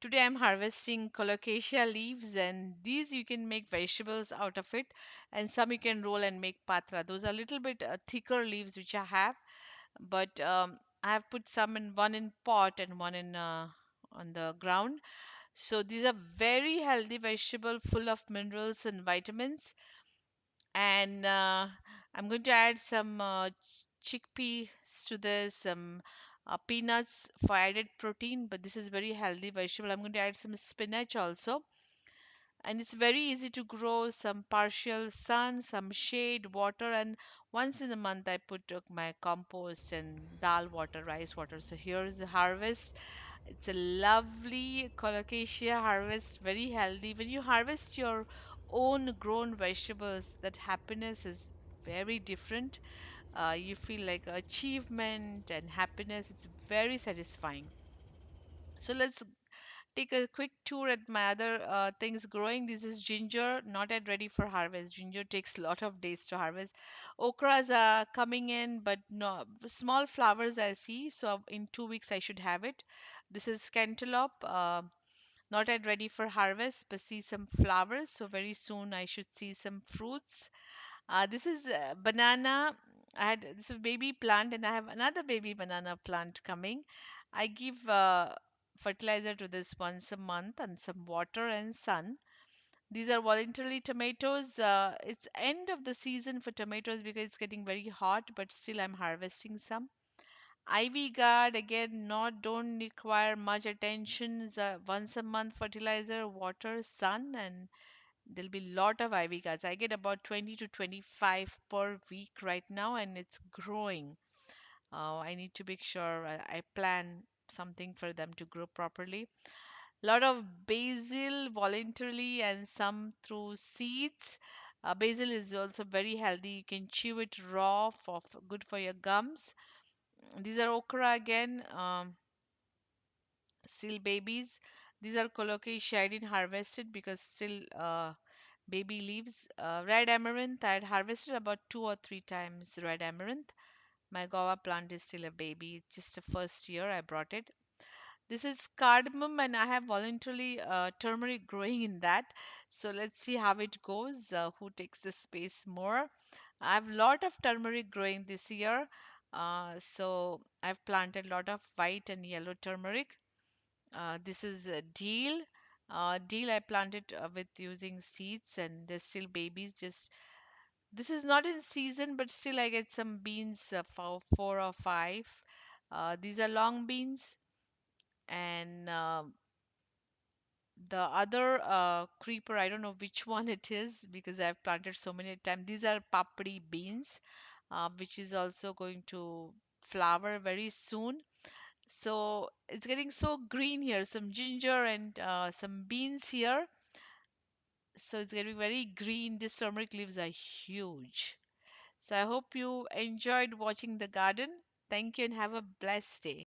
Today I'm harvesting colocasia leaves, and these you can make vegetables out of it, and some you can roll and make patra. Those are a little bit thicker leaves which I have, but I have put some in one in pot and one in on the ground. So these are very healthy vegetable, full of minerals and vitamins. And I'm going to add some chickpeas to this, some peanuts for added protein, but this is very healthy vegetable. I'm going to add some spinach also, and it's very easy to grow. Some partial sun, some shade, water, and once in a month I put my compost and dal water, rice water. So here's the harvest. It's a lovely colocasia harvest, very healthy. When you harvest your own grown vegetables, that happiness is very different. You feel like achievement and happiness. It's very satisfying. So let's take a quick tour at my other things growing. This is ginger, not yet ready for harvest. Ginger takes a lot of days to harvest. Okras are coming in, but no small flowers I see. So in 2 weeks I should have it. This is cantaloupe, not yet ready for harvest, but see some flowers. So very soon I should see some fruits. This is banana. I had this is baby plant, and I have another baby banana plant coming. I give fertilizer to this once a month and some water and sun. These are voluntarily tomatoes. It's end of the season for tomatoes because it's getting very hot, but still I'm harvesting some. Ivy guard again, not don't require much attention. Once a month fertilizer, water, sun, and there'll be a lot of ivy guards. I get about 20 to 25 per week right now, and it's growing. I need to make sure I plan something for them to grow properly. A lot of basil voluntarily and some through seeds. Basil is also very healthy. You can chew it raw for good for your gums. These are okra again, still babies. These are colocasia. I didn't harvest it because still baby leaves. Red amaranth, I had harvested about 2 or 3 times red amaranth. My guava plant is still a baby. It's just the first year I brought it. This is cardamom, and I have voluntarily turmeric growing in that. So let's see how it goes. Who takes the space more? I have a lot of turmeric growing this year. So I've planted a lot of white and yellow turmeric. This is deal. Deal I planted with using seeds, and they're still babies. Just this is not in season, but still I get some beans for 4 or 5. These are long beans, and the other creeper, I don't know which one it is because I've planted so many times. These are papri beans, which is also going to flower very soon. So it's getting so green here. Some ginger and some beans here. So it's getting very green. These turmeric leaves are huge. So I hope you enjoyed watching the garden. Thank you and have a blessed day.